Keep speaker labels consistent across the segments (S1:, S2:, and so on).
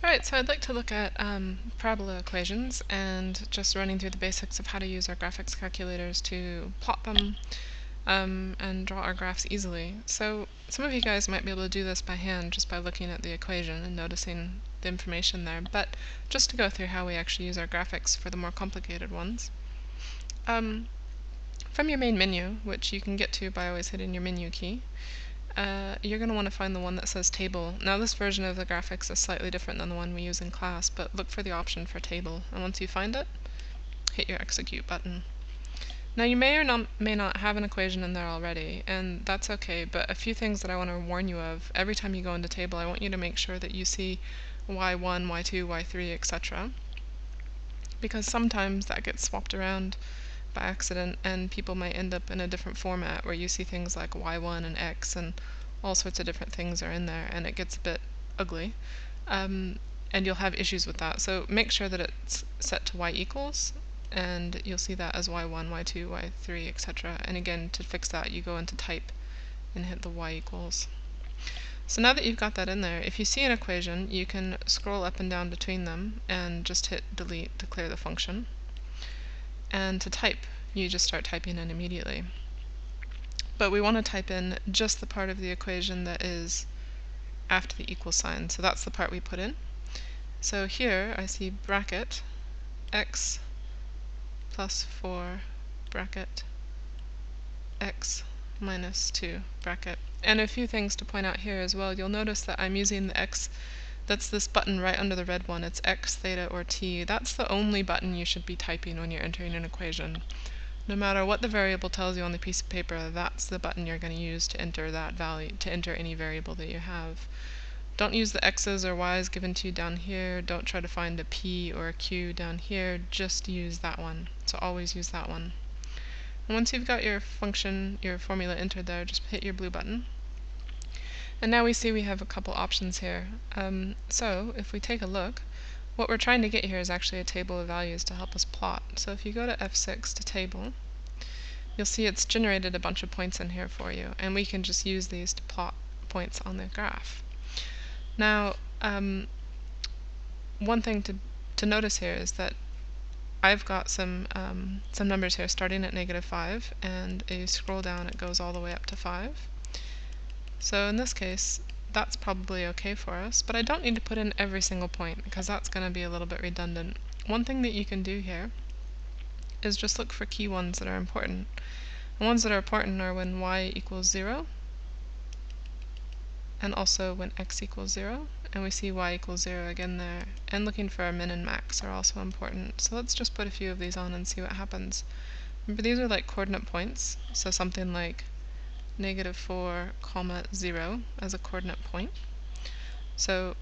S1: Alright, so I'd like to look at parabola equations and just running through the basics of how to use our graphics calculators to plot them and draw our graphs easily. So some of you guys might be able to do this by hand just by looking at the equation and noticing the information there, but just to go through how we actually use our graphics for the more complicated ones. From your main menu, which you can get to by always hitting your menu key, you're going to want to find the one that says table. Now this version of the graphics is slightly different than the one we use in class, but look for the option for table, and once you find it, hit your execute button. Now you may or may not have an equation in there already, and that's okay, but a few things that I want to warn you of. Every time you go into table, I want you to make sure that you see y1, y2, y3, etc. because sometimes that gets swapped around by accident and people might end up in a different format where you see things like y1 and x and all sorts of different things are in there, and it gets a bit ugly, and you'll have issues with that. So make sure that it's set to y equals, and you'll see that as y1, y2, y3, etc. And again, to fix that, you go into type and hit the y equals. So now that you've got that in there, if you see an equation, you can scroll up and down between them and just hit delete to clear the function. And to type, you just start typing in immediately. But we want to type in just the part of the equation that is after the equal sign. So that's the part we put in. So here I see bracket x plus 4 bracket x minus 2 bracket. And a few things to point out here as well. You'll notice that I'm using the x, that's this button right under the red one. It's x, theta, or t. That's the only button you should be typing when you're entering an equation. No matter what the variable tells you on the piece of paper, that's the button you're going to use to enter that value, to enter any variable that you have. Don't use the x's or y's given to you down here. Don't try to find a p or a q down here. Just use that one. So always use that one. And once you've got your function, your formula entered there, just hit your blue button. And now we see we have a couple options here. So if we take a look, what we're trying to get here is actually a table of values to help us plot. So if you go to F6 to table, you'll see it's generated a bunch of points in here for you, and we can just use these to plot points on the graph. Now, one thing to notice here is that I've got some numbers here starting at -5, and as you scroll down it goes all the way up to 5. So in this case, that's probably okay for us, but I don't need to put in every single point because that's going to be a little bit redundant. One thing that you can do here is just look for key ones that are important. The ones that are important are when y equals 0, and also when x equals 0, and we see y equals 0 again there, and looking for our min and max are also important. So let's just put a few of these on and see what happens. Remember, these are like coordinate points, so something like -4, 0 as a coordinate point. So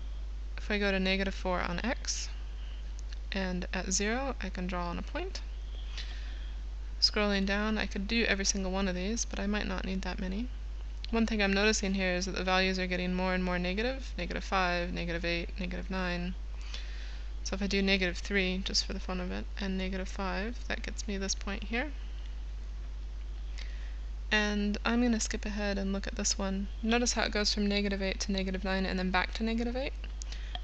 S1: if I go to -4 on x, and at 0 I can draw on a point. Scrolling down, I could do every single one of these, but I might not need that many. One thing I'm noticing here is that the values are getting more and more negative, -5, -8, -9. So if I do -3, just for the fun of it, and -5, that gets me this point here. And I'm going to skip ahead and look at this one. Notice how it goes from -8 to -9 and then back to -8.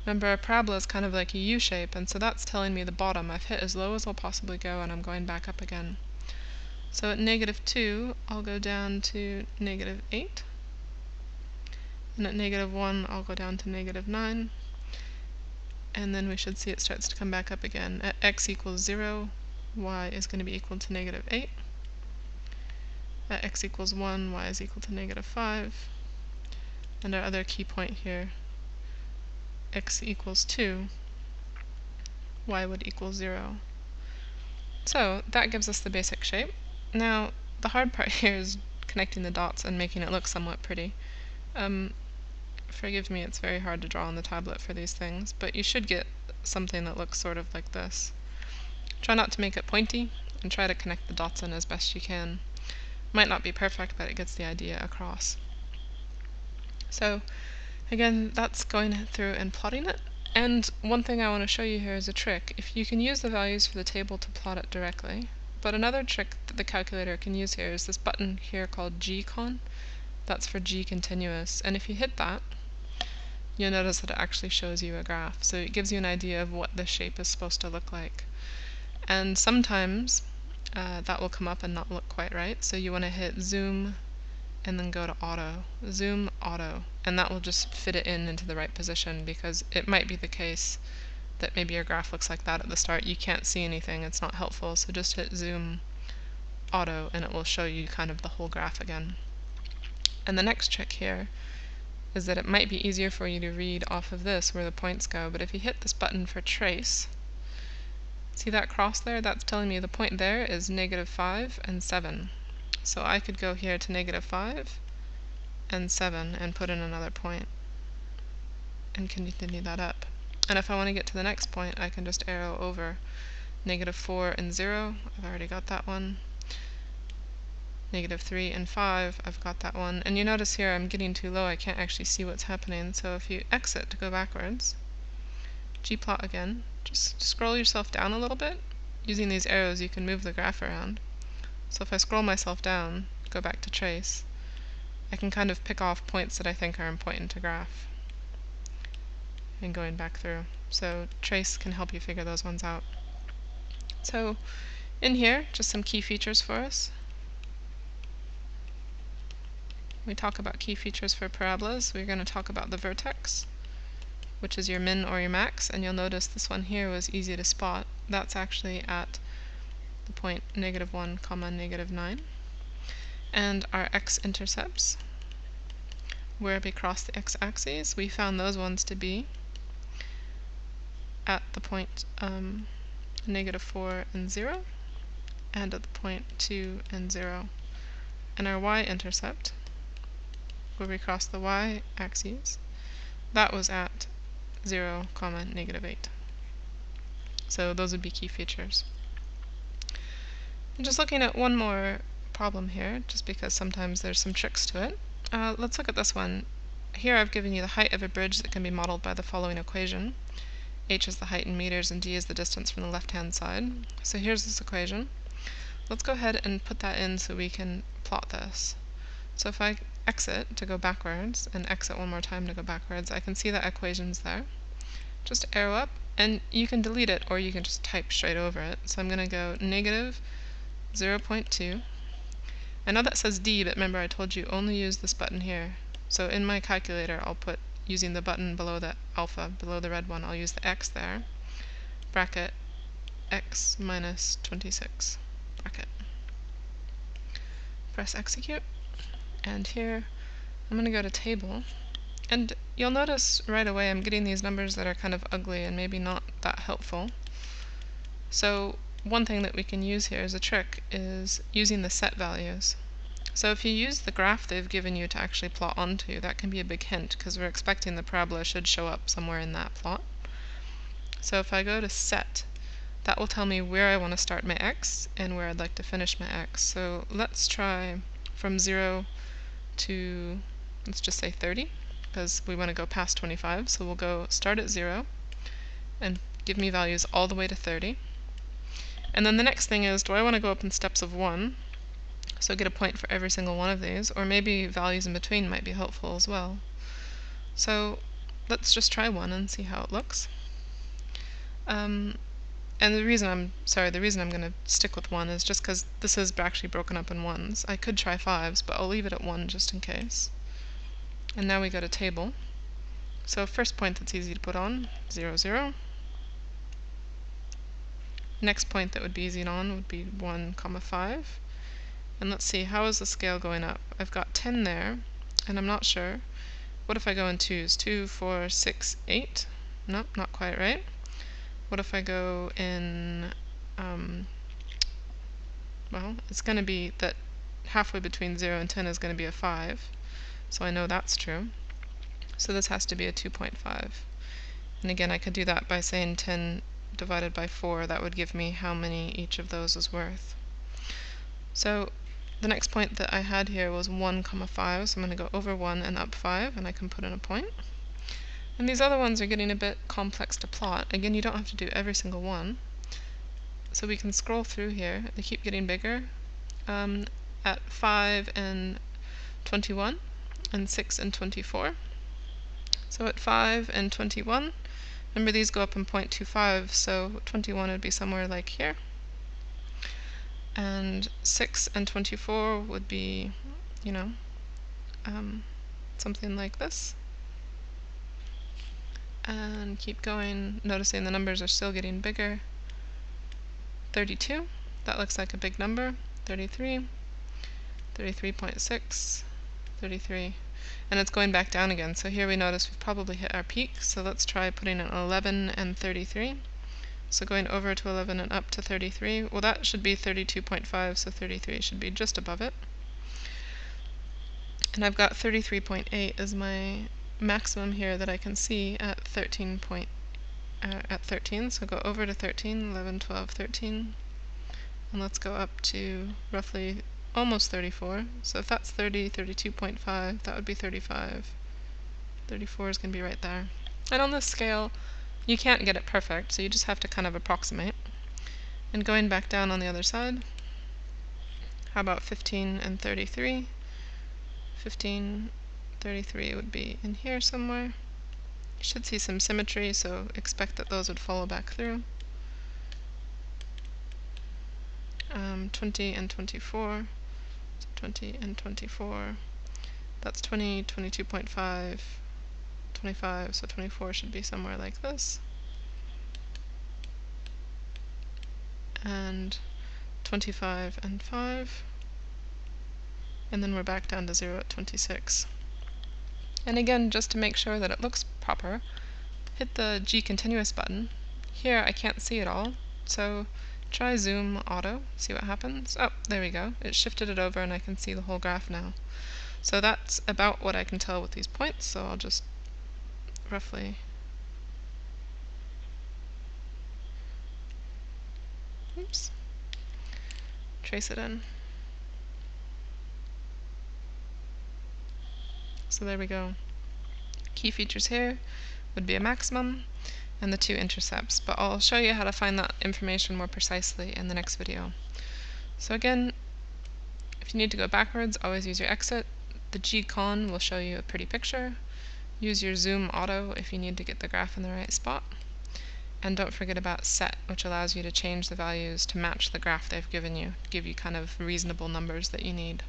S1: Remember, a parabola is kind of like a U shape, and so that's telling me the bottom. I've hit as low as I'll possibly go, and I'm going back up again. So at -2, I'll go down to -8, and at -1, I'll go down to -9, and then we should see it starts to come back up again. At x equals 0, y is going to be equal to -8. At x equals 1, y is equal to -5, and our other key point here, x equals 2, y would equal 0. So that gives us the basic shape. Now the hard part here is connecting the dots and making it look somewhat pretty. Forgive me, it's very hard to draw on the tablet for these things, but you should get something that looks sort of like this. Try not to make it pointy, and try to connect the dots in as best you can. Might not be perfect, but it gets the idea across. So again, that's going through and plotting it. And one thing I want to show you here is a trick. If you can use the values for the table to plot it directly, but another trick that the calculator can use here is this button here called G-con. That's for G continuous. And if you hit that, you'll notice that it actually shows you a graph. So it gives you an idea of what the shape is supposed to look like. And sometimes that will come up and not look quite right. So you want to hit zoom and then go to auto. Zoom, auto. And that will just fit it into the right position, because it might be the case that maybe your graph looks like that at the start. You can't see anything. It's not helpful. So just hit zoom, auto, and it will show you kind of the whole graph again. And the next trick here is that it might be easier for you to read off of this where the points go, but if you hit this button for trace, see that cross there? That's telling me the point there is -5 and 7. So I could go here to -5 and 7 and put in another point and continue that up. And if I want to get to the next point, I can just arrow over -4 and 0. I've already got that one. -3 and 5, I've got that one. And you notice here I'm getting too low, I can't actually see what's happening. So if you exit to go backwards, gplot again, just scroll yourself down a little bit. Using these arrows you can move the graph around. So if I scroll myself down, go back to trace, I can kind of pick off points that I think are important to graph and going back through. So trace can help you figure those ones out. So in here, just some key features for us. We talk about key features for parabolas. We're going to talk about the vertex, which is your min or your max, and you'll notice this one here was easy to spot. That's actually at the point -1, -9. And our x-intercepts, where we cross the x-axis, we found those ones to be at the point -4 and 0, and at the point 2 and 0. And our y-intercept, where we cross the y-axis, that was at 0, -8. So those would be key features. And just looking at one more problem here, just because sometimes there's some tricks to it. Let's look at this one. Here I've given you the height of a bridge that can be modeled by the following equation. H is the height in meters and d is the distance from the left-hand side. So here's this equation. Let's go ahead and put that in so we can plot this. So if I exit to go backwards and exit one more time to go backwards, I can see that equation's there. Just arrow up, and you can delete it or you can just type straight over it. So I'm going to go -0.2. I know that says D, but remember I told you only use this button here. So in my calculator I'll put, using the button below the alpha, below the red one, I'll use the X there, bracket X minus 26, bracket. Press execute, and here I'm going to go to table, and you'll notice right away I'm getting these numbers that are kind of ugly and maybe not that helpful. So one thing that we can use here as a trick is using the set values. So if you use the graph they've given you to actually plot onto, that can be a big hint, because we're expecting the parabola should show up somewhere in that plot. So if I go to set, that will tell me where I want to start my x and where I'd like to finish my x. So let's try from 0 to, let's just say 30, because we want to go past 25. So we'll go start at 0 and give me values all the way to 30. And then the next thing is, do I want to go up in steps of 1? So get a point for every single one of these, or maybe values in between might be helpful as well. So let's just try 1 and see how it looks. And the reason I'm going to stick with 1 is just because this is actually broken up in 1s. I could try 5s, but I'll leave it at 1 just in case. And now we go to table. So first point that's easy to put on, 0, 0. Next point that would be easy on would be 1, 5. And let's see, how is the scale going up? I've got 10 there, and I'm not sure. What if I go in 2s? 2, 4, 6, 8? Nope, not quite right. What if I go in, well, it's going to be that halfway between 0 and 10 is going to be a 5. So I know that's true. So this has to be a 2.5. And again, I could do that by saying 10 divided by 4. That would give me how many each of those is worth. So the next point that I had here was 1, 5, so I'm going to go over 1 and up 5, and I can put in a point. And these other ones are getting a bit complex to plot. Again, you don't have to do every single one. So we can scroll through here. They keep getting bigger. At 5 and 21, and 6 and 24. So at 5 and 21, remember these go up in 0.25, so 21 would be somewhere like here. And 6 and 24 would be, you know, something like this. And keep going, noticing the numbers are still getting bigger. 32, that looks like a big number. 33, 33.6, 33, and it's going back down again. So here we notice we've probably hit our peak, so let's try putting in 11 and 33. So going over to 11 and up to 33, well that should be 32.5, so 33 should be just above it. And I've got 33.8 as my maximum here that I can see at 13, so go over to 13, 11, 12, 13, and let's go up to roughly almost 34. So if that's 30, 32.5, that would be 35. 34 is going to be right there. And on this scale, you can't get it perfect, so you just have to kind of approximate. And going back down on the other side, how about 15 and 33? 15, 33 would be in here somewhere. You should see some symmetry, so expect that those would follow back through. 20 and 24, 20 and 24, that's 20, 22.5, 25, so 24 should be somewhere like this. And 25 and 5, and then we're back down to 0 at 26. And again, just to make sure that it looks proper, hit the G continuous button. Here I can't see it all, so try zoom auto, see what happens. Oh, there we go. It shifted it over and I can see the whole graph now. So that's about what I can tell with these points, so I'll just roughly trace it in. So there we go. Key features here would be a maximum and the two intercepts, but I'll show you how to find that information more precisely in the next video. So again, if you need to go backwards, always use your exit. The G-con will show you a pretty picture. Use your zoom auto if you need to get the graph in the right spot. And don't forget about set, which allows you to change the values to match the graph they've given you, give you kind of reasonable numbers that you need.